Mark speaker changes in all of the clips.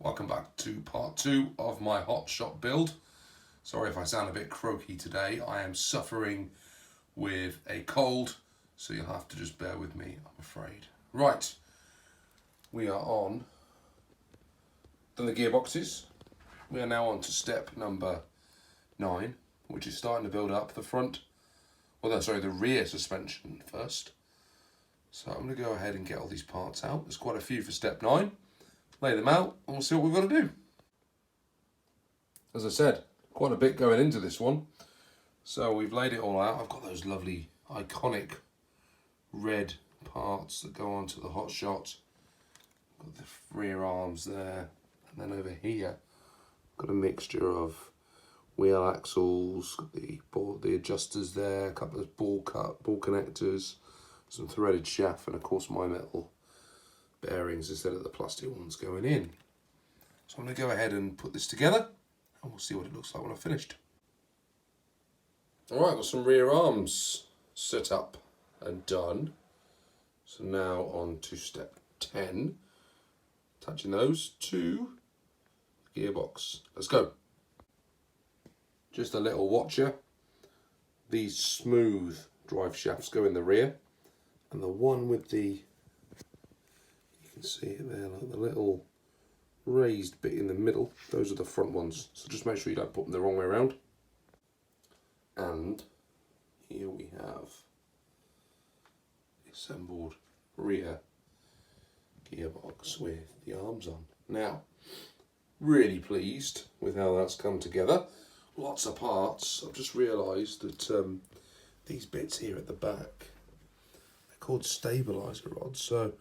Speaker 1: Welcome back to part 2 of my Hotshot build. Sorry if I sound a bit croaky today. I am suffering with a cold, so you'll have to just bear with me, I'm afraid. Right, we are on the gearboxes. We are now on to step number 9, which is starting to build up the front, the rear suspension first. So I'm going to go ahead and get all these parts out. There's quite a few for step 9. Lay them out and we'll see what we've got to do. As I said, quite a bit going into this one. So we've laid it all out. I've got those lovely iconic red parts that go onto the Hotshot. Got the rear arms there. And then over here, got a mixture of wheel axles, got the adjusters there, a couple of ball connectors, some threaded shaft, and of course my metal bearings instead of the plastic ones going in. So I'm going to go ahead and put this together and we'll see what it looks like when I've finished. Alright, got some rear arms set up and done. So now on to step 10, attaching those to the gearbox. Let's go. Just a little watcher. These smooth drive shafts go in the rear, and the one with the, you can see it there, like the little raised bit in the middle, those are the front ones. So just make sure you don't put them the wrong way around. And here we have the assembled rear gearbox with the arms on. Now, really pleased with how that's come together. Lots of parts. I've just realised that these bits here at the back, they're called stabiliser rods, so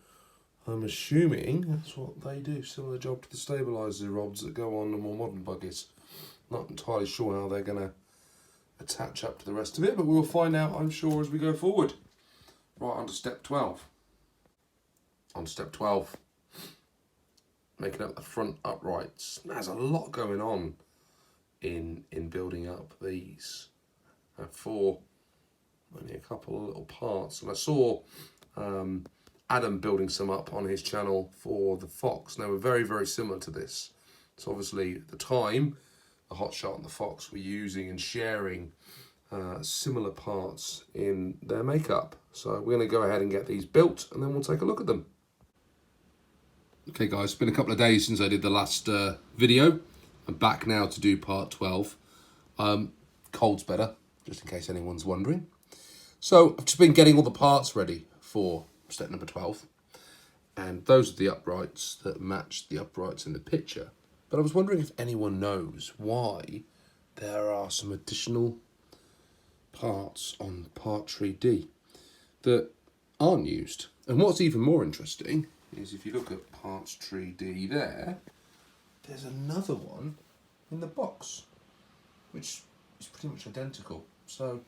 Speaker 1: I'm assuming that's what they do, similar job to the stabiliser rods that go on the more modern buggies. Not entirely sure how they're going to attach up to the rest of it, but we'll find out, I'm sure, as we go forward. Right, on to step 12. On step 12, making up the front uprights. There's a lot going on in building up these. For only a couple of little parts, and I saw Adam building some up on his channel for the Fox, and they were very, very similar to this. So obviously at the time, the Hotshot and the Fox were using and sharing similar parts in their makeup. So we're going to go ahead and get these built, and then we'll take a look at them. Okay guys, it's been a couple of days since I did the last video. I'm back now to do part 12. Cold's better, just in case anyone's wondering. So I've just been getting all the parts ready for step number 12. And those are the uprights that match the uprights in the picture. But I was wondering if anyone knows why there are some additional parts on part tree D that aren't used. And what's even more interesting is if you look at parts tree D there, there's another one in the box, which is pretty much identical. So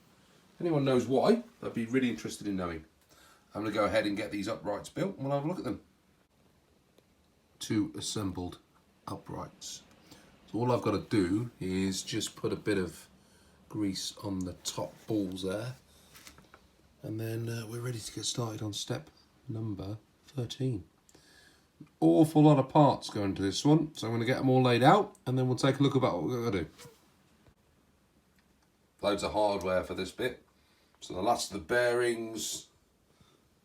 Speaker 1: if anyone knows why, I'd be really interested in knowing. I'm going to go ahead and get these uprights built and we'll have a look at them. 2 assembled uprights. So all I've got to do is just put a bit of grease on the top balls there, and then we're ready to get started on step number 13. Awful lot of parts going to this one, so I'm going to get them all laid out and then we'll take a look about what we're going to do. Loads of hardware for this bit. So the last of the bearings,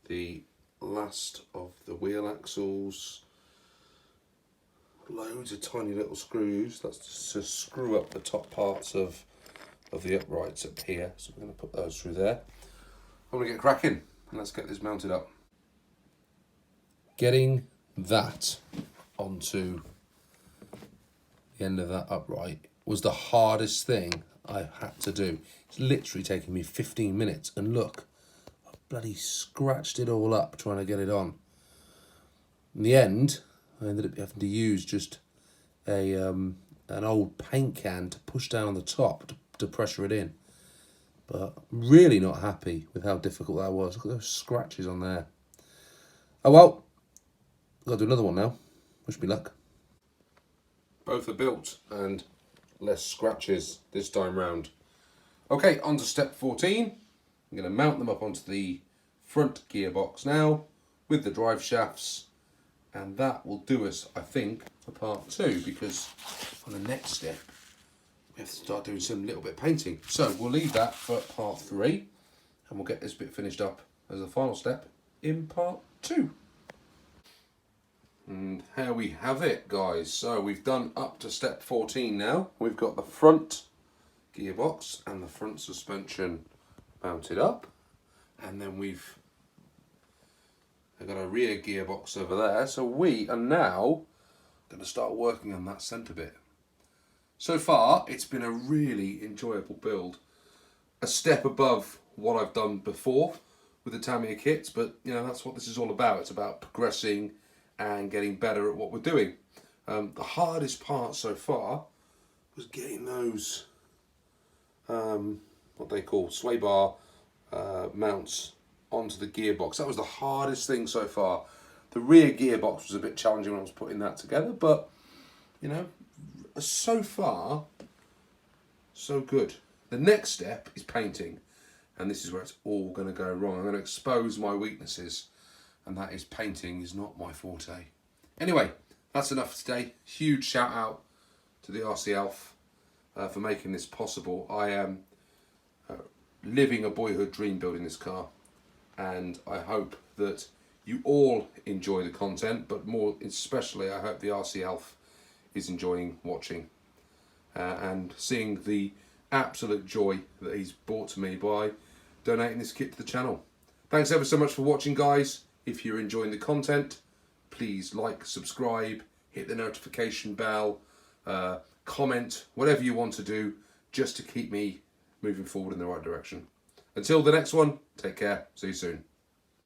Speaker 1: the last of the wheel axles, loads of tiny little screws. That's just to screw up the top parts of the uprights up here. So we're going to put those through there. I'm going to get cracking and let's get this mounted up. Getting that onto the end of that upright was the hardest thing I've had to do. It's literally taken me 15 minutes, and look, I bloody scratched it all up trying to get it on. In the end, I ended up having to use just an old paint can to push down on the top to pressure it in. But I'm really not happy with how difficult that was. Look at those scratches on there. Oh well, got to do another one now. Wish me luck. Both are built and less scratches this time round. Okay, on to step 14. I'm going to mount them up onto the front gearbox now with the drive shafts And that will do us, I think, for part 2, because on the next step, we have to start doing some little bit of painting. So we'll leave that for part 3, and we'll get this bit finished up as a final step in part 2. And here we have it, guys. So we've done up to step 14 now. We've got the front gearbox and the front suspension mounted up, and then we've got a rear gearbox over there. So we are now going to start working on that centre bit. So far, it's been a really enjoyable build. A step above what I've done before with the Tamiya kits, but you know, that's what this is all about. It's about progressing and getting better at what we're doing. The hardest part so far was getting those, what they call sway bar mounts onto the gearbox. That was the hardest thing so far. The rear gearbox was a bit challenging when I was putting that together, but you know, so far, so good. The next step is painting, and this is where it's all going to go wrong. I'm going to expose my weaknesses, and that is painting is not my forte. Anyway, that's enough for today. Huge shout out to the RC Elf for making this possible. I am living a boyhood dream building this car, and I hope that you all enjoy the content, but more especially I hope the RC Elf is enjoying watching and seeing the absolute joy that he's brought to me by donating this kit to the channel. Thanks ever so much for watching, guys. If you're enjoying the content, please like, subscribe, hit the notification bell, comment, whatever you want to do, just to keep me moving forward in the right direction. Until the next one, take care. See you soon.